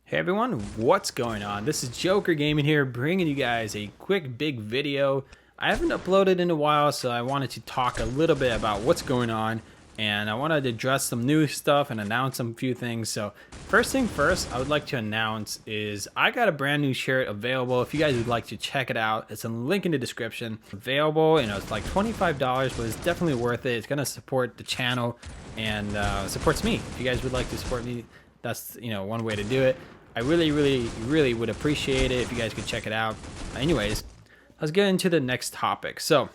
Hey everyone, what's going on? This is Joker Gaming here, bringing you guys a quick big video. I haven't uploaded in a while, so I wanted to talk a little bit about what's going on, and I wanted to address some new stuff and announce some few things. So first thing first, I would like to announce is I got a brand new shirt available. If you guys would like to check it out, it's a link in the description. Available, it's like $25, but it's definitely worth it. It's gonna support the channel and supports me. If you guys would like to support me, that's one way to do it. I really would appreciate it if you guys could check it out. Anyways, let's get into the next topic. So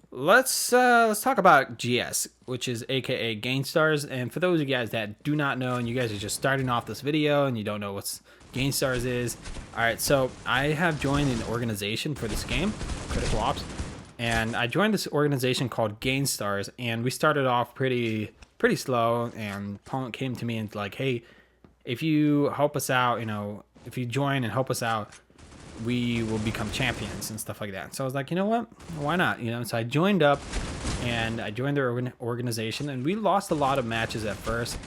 let's talk about GS, which is aka Gankstars. And for those of you guys that do not know, and you guys are just starting off this video and you don't know what Gankstars is, all right. So I have joined an organization for this game, Critical Ops, and I joined this organization called Gankstars. And we started off pretty slow. And opponent came to me and like, hey, if you help us out, if you join and help us out, we will become champions and stuff like that. So I was like, you know what? Why not? So I joined up and I joined their organization, and we lost a lot of matches at first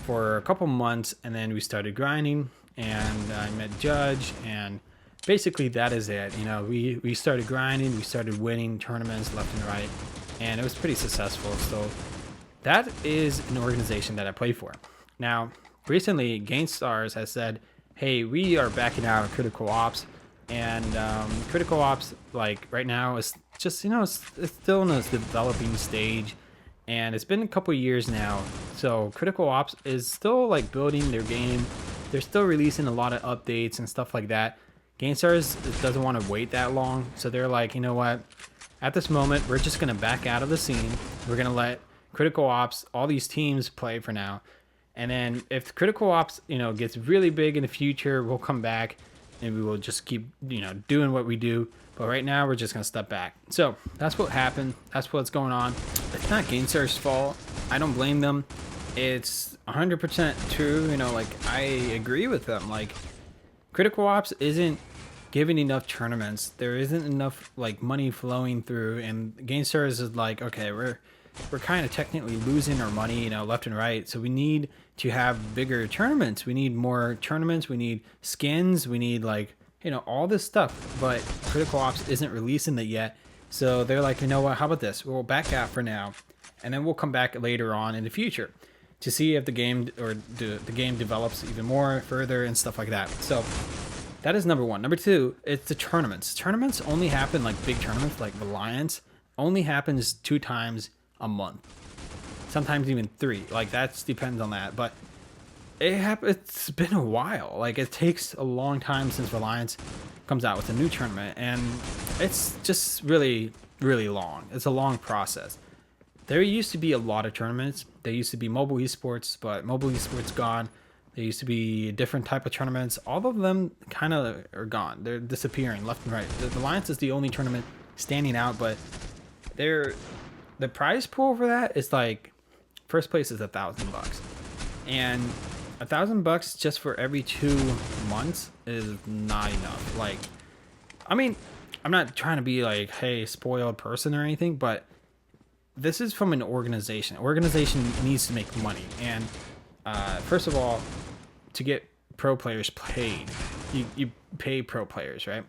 for a couple months, and then we started grinding and I met Judge, and basically that is it. We started grinding, we started winning tournaments left and right, and it was pretty successful. So that is an organization that I play for. Now, recently, Gankstars has said, hey, we are backing out of Critical Ops, and Critical Ops, like, right now is just, it's still in its developing stage, and it's been a couple years now. So Critical Ops is still, like, building their game. They're still releasing a lot of updates and stuff like that. Gankstars doesn't want to wait that long, so they're like, you know what? At this moment, we're just going to back out of the scene. We're going to let Critical Ops, all these teams, play for now. And then if Critical Ops, gets really big in the future, we'll come back and we will just keep, doing what we do. But right now, we're just going to step back. So that's what happened. That's what's going on. It's not Gankstars' fault. I don't blame them. It's 100% true. I agree with them. Like, Critical Ops isn't giving enough tournaments. There isn't enough, like, money flowing through. And Gankstars is like, okay, we're kind of technically losing our money, left and right. So we need to have bigger tournaments. We need more tournaments. We need skins. We need, like, all this stuff. But Critical Ops isn't releasing it yet. So they're like, you know what? How about this? We'll back out for now, and then we'll come back later on in the future to see if the game or the game develops even more further and stuff like that. So that is number one. Number two, it's the tournaments. Tournaments only happen, like big tournaments like Reliance, only happens 2 times a month, sometimes even 3. Like, that depends on that, but it's been a while. Like, it takes a long time since Reliance comes out with a new tournament, and it's just really long. It's a long process. There used to be a lot of tournaments. There used to be mobile esports, but mobile esports gone. There used to be a different type of tournaments. All of them kind of are gone. They're disappearing left and right. The Reliance is the only tournament standing out, but the prize pool for that is like, first place is $1,000, and $1,000 just for every 2 months is not enough. Like, I mean, I'm not trying to be like, hey, spoiled person or anything, but this is from an organization. Organization needs to make money, and first of all, to get pro players paid, you pay pro players, right?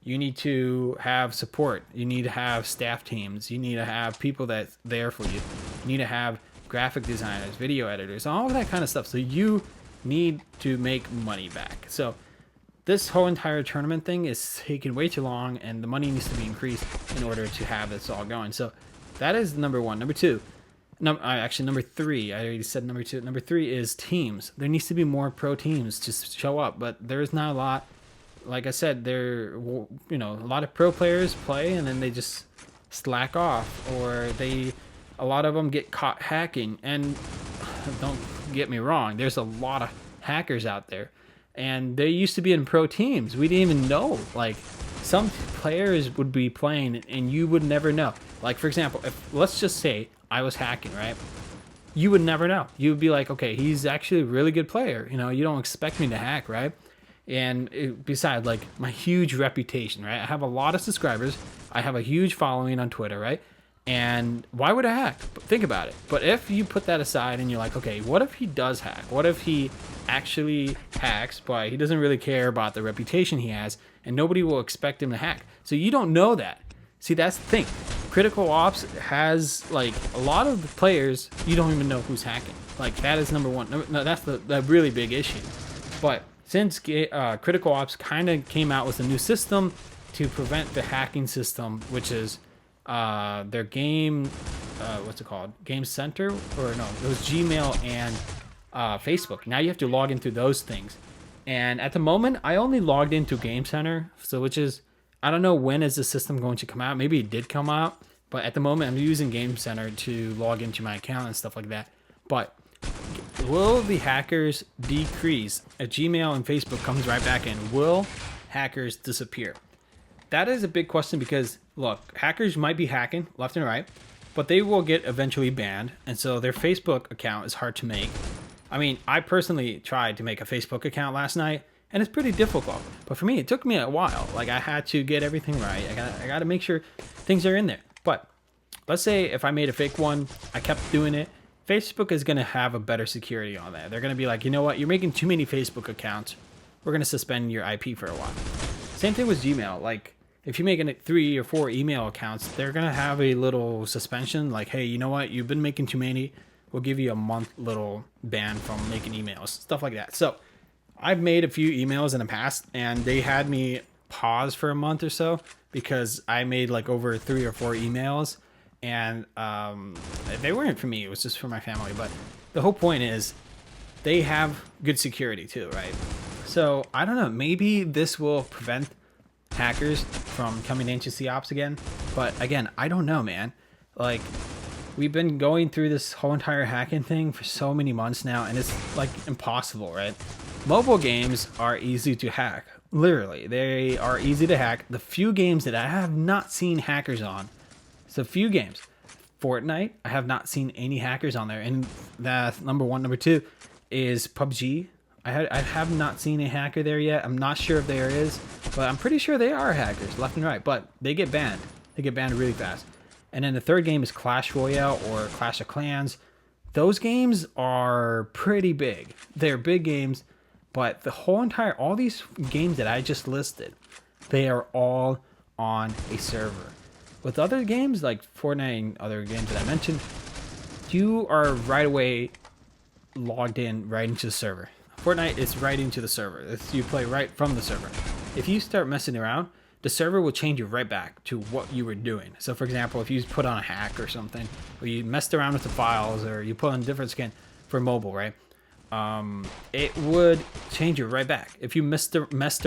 You need to have support. You need to have staff teams. You need to have people that's there for you. You need to have graphic designers, video editors, all of that kind of stuff. So you need to make money back. So this whole entire tournament thing is taking way too long, and the money needs to be increased in order to have this all going. So that is number one. Number two, actually number three, I already said number two. Number three is teams. There needs to be more pro teams to show up, but there's not a lot. Like I said, a lot of pro players play and then they just slack off, or a lot of them get caught hacking. And don't get me wrong, there's a lot of hackers out there, and they used to be in pro teams. We didn't even know. Like, some players would be playing and you would never know. Like, for example, if let's just say I was hacking, right? You would never know. You would be like, okay, he's actually a really good player. You don't expect me to hack, right? And besides, like, my huge reputation, right? I have a lot of subscribers. I have a huge following on Twitter, right? And why would I hack? Think about it. But if you put that aside and you're like, okay, what if he does hack? What if he actually hacks, but he doesn't really care about the reputation he has, and nobody will expect him to hack? So you don't know that. See, that's the thing. Critical Ops has, like, a lot of the players, you don't even know who's hacking. Like, that is number one. No, that's the really big issue. But since Critical Ops kind of came out with a new system to prevent the hacking system, which is their game, what's it called? Game Center? Or no, it was Gmail and Facebook. Now you have to log in through those things. And at the moment, I only logged into Game Center, so which is, I don't know when is the system going to come out. Maybe it did come out, but at the moment I'm using Game Center to log into my account and stuff like that. But will the hackers decrease if Gmail and Facebook comes right back in? Will hackers disappear? That is a big question because, look, hackers might be hacking left and right, but they will get eventually banned, and so their Facebook account is hard to make. I mean, I personally tried to make a Facebook account last night, and it's pretty difficult. But for me, it took me a while. Like, I had to get everything right. I got to make sure things are in there. But let's say if I made a fake one, I kept doing it, Facebook is going to have a better security on that. They're going to be like, you know what? You're making too many Facebook accounts. We're going to suspend your IP for a while. Same thing with Gmail. Like, if you're making 3 or 4 email accounts, they're going to have a little suspension. Like, hey, you know what? You've been making too many. We'll give you a month little ban from making emails. Stuff like that. So I've made a few emails in the past, and they had me pause for a month or so because I made like over 3 or 4 emails, and they weren't for me. It was just for my family. But the whole point is they have good security too, right? So I don't know. Maybe this will prevent hackers from coming into COps again. But again, I don't know, man. Like, we've been going through this whole entire hacking thing for so many months now, and it's like impossible, right? Mobile games are easy to hack. Literally, they are easy to hack. The few games that I have not seen hackers on, so few games. Fortnite, I have not seen any hackers on there, and that's number one. Number two is PUBG. I have not seen a hacker there yet. I'm not sure if there is, but I'm pretty sure they are hackers left and right, but they get banned. They get banned really fast. And then the third game is Clash Royale or Clash of Clans. Those games are pretty big. They're big games, but the whole entire, all these games that I just listed, they are all on a server. With other games like Fortnite and other games that I mentioned, you are right away logged in right into the server. Fortnite is right into the server. You play right from the server. If you start messing around, the server will change you right back to what you were doing. So for example, if you put on a hack or something, or you messed around with the files, or you put on a different skin for mobile, right? It would change you right back. If you messed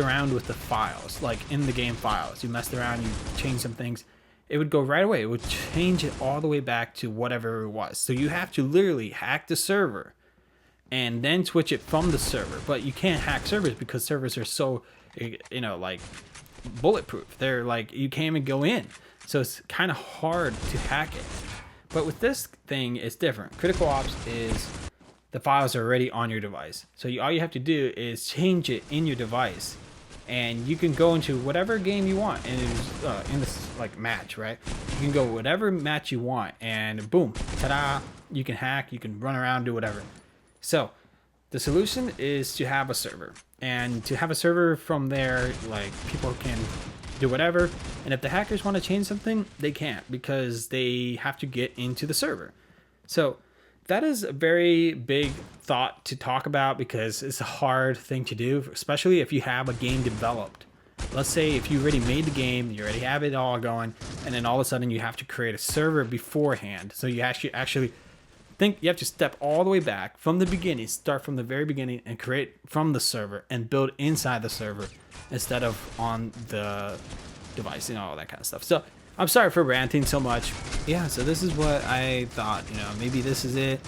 around with the files, like in the game files, you messed around, you changed some things, it would go right away. It would change it all the way back to whatever it was. So you have to literally hack the server and then switch it from the server. But you can't hack servers because servers are so, you know, like bulletproof. They're like, you can't even go in. So it's kind of hard to hack it. But with this thing, it's different. Critical Ops is the files are already on your device. So all you have to do is change it in your device. And you can go into whatever game you want in this like match, right? You can go whatever match you want, and boom, ta-da! You can hack, you can run around, do whatever. So the solution is to have a server, and to have a server from there, like people can do whatever. And if the hackers want to change something, they can't because they have to get into the server. So that is a very big thought to talk about because it's a hard thing to do, especially if you have a game developed. Let's say if you already made the game, you already have it all going, and then all of a sudden you have to create a server beforehand. So you actually think you have to step all the way back from the beginning, start from the very beginning and create from the server and build inside the server instead of on the device, you know, all that kind of stuff. So I'm sorry for ranting so much. Yeah, so this is what I thought, you know, maybe this is it.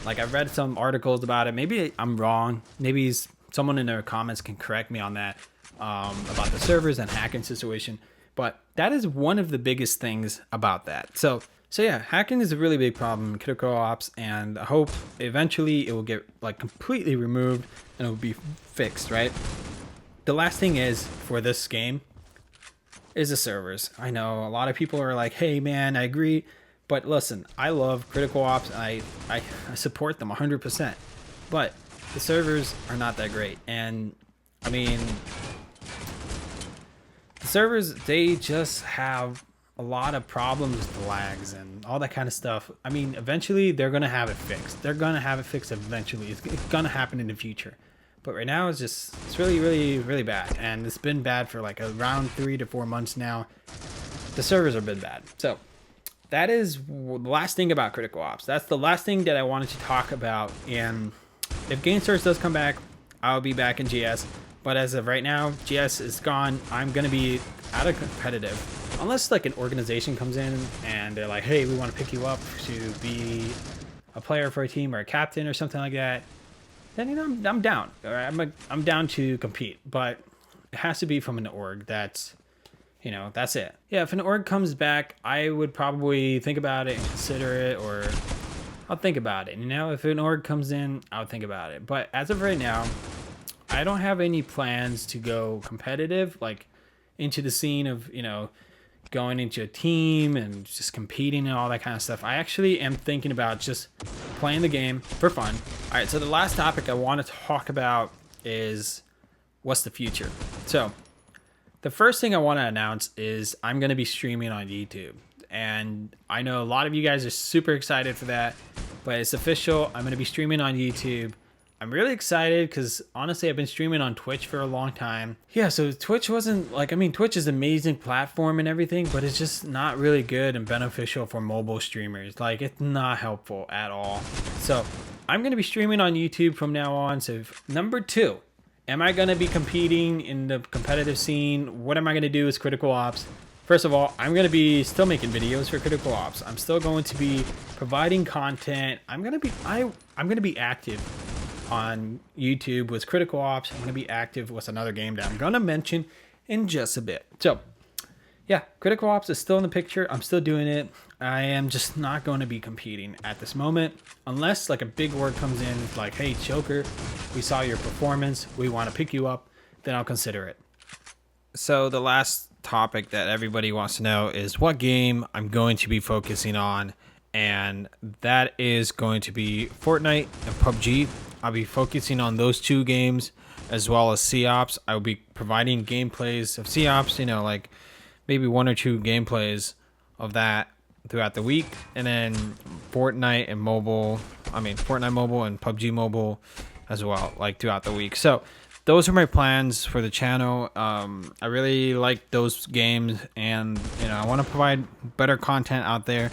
Like, I've read some articles about it. Maybe I'm wrong. Maybe someone in their comments can correct me on that, about the servers and hacking situation. But that is one of the biggest things about that. So yeah, hacking is a really big problem in Critical Ops, and I hope eventually it will get like completely removed and it will be fixed, right? The last thing is for this game is the servers. I know a lot of people are like, hey man, I agree, But listen, I love Critical Ops. I support them 100%. But the servers are not that great. And I mean, the servers, they just have a lot of problems with the lags and all that kind of stuff. I mean, eventually they're going to have it fixed. They're going to have it fixed eventually. It's going to happen in the future. But right now it's really, really, really bad. And it's been bad for like around 3 to 4 months now. The servers have been bad. So that is the last thing about Critical Ops. That's the last thing that I wanted to talk about. And if Gankstars does come back, I'll be back in GS. But as of right now, GS is gone. I'm going to be out of competitive. Unless like an organization comes in and they're like, hey, we want to pick you up to be a player for a team or a captain or something like that, then, you know, I'm down. I'm down to compete. But it has to be from an org that's, you know, that's it. Yeah, if an org comes back, I would probably think about it and consider it, or I'll think about it. You know, if an org comes in, I'll think about it. But as of right now, I don't have any plans to go competitive, like into the scene of, you know, going into a team and just competing and all that kind of stuff. I actually am thinking about just playing the game for fun. All right, so the last topic I want to talk about is what's the future. So the first thing I want to announce is I'm going to be streaming on YouTube. And I know a lot of you guys are super excited for that, but it's official. I'm going to be streaming on YouTube. I'm really excited because honestly, I've been streaming on Twitch for a long time. Yeah, so Twitch wasn't like, I mean, Twitch is an amazing platform and everything, but it's just not really good and beneficial for mobile streamers. Like, it's not helpful at all. So I'm going to be streaming on YouTube from now on. So number 2, am I going to be competing in the competitive scene? What am I going to do as Critical Ops? First of all, I'm going to be still making videos for Critical Ops. I'm still going to be providing content. I'm going to be active on YouTube with Critical Ops. I'm going to be active with another game that I'm going to mention in just a bit. So yeah, Critical Ops is still in the picture. I'm still doing it. I am just not going to be competing at this moment unless like a big word comes in like, hey, Choker, we saw your performance, we want to pick you up, then I'll consider it. So the last topic that everybody wants to know is what game I'm going to be focusing on, and that is going to be Fortnite and PUBG. I'll be focusing on those 2 games as well as COps. I'll be providing gameplays of COps, you know, like maybe 1 or 2 gameplays of that throughout the week, and then Fortnite Mobile and PUBG Mobile as well, like throughout the week. So those are my plans for the channel. I really like those games, and you know, I want to provide better content out there.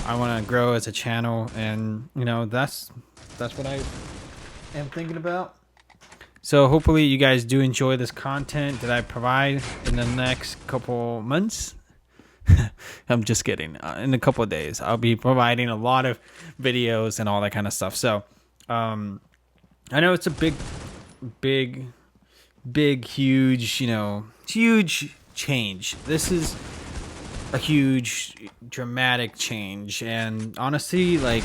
I want to grow as a channel, and you know, that's what I am thinking about. So hopefully you guys do enjoy this content that I provide in the next couple months. I'm just kidding. In a couple of days, I'll be providing a lot of videos and all that kind of stuff. So I know it's a big, huge, you know, huge change. This is a huge, dramatic change. And honestly, like,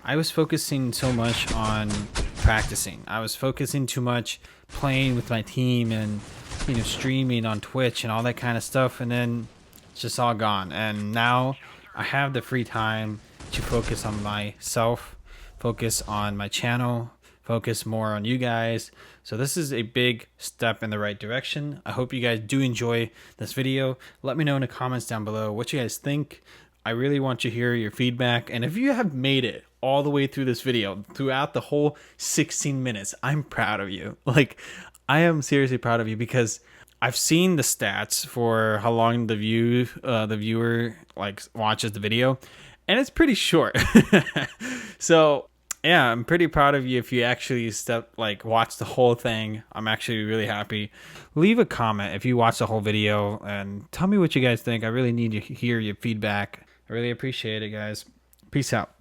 I was focusing so much on practicing. I was focusing too much playing with my team and, you know, streaming on Twitch and all that kind of stuff. And then it's just all gone. And now I have the free time to focus on myself, focus on my channel, focus more on you guys. So this is a big step in the right direction. I hope you guys do enjoy this video. Let me know in the comments down below what you guys think. I really want to hear your feedback. And if you have made it all the way through this video, throughout the whole 16 minutes, I'm proud of you. Like, I am seriously proud of you, because I've seen the stats for how long the viewer like watches the video, and it's pretty short. So yeah, I'm pretty proud of you if you actually watch the whole thing. I'm actually really happy. Leave a comment if you watch the whole video and tell me what you guys think. I really need to hear your feedback. I really appreciate it, guys. Peace out.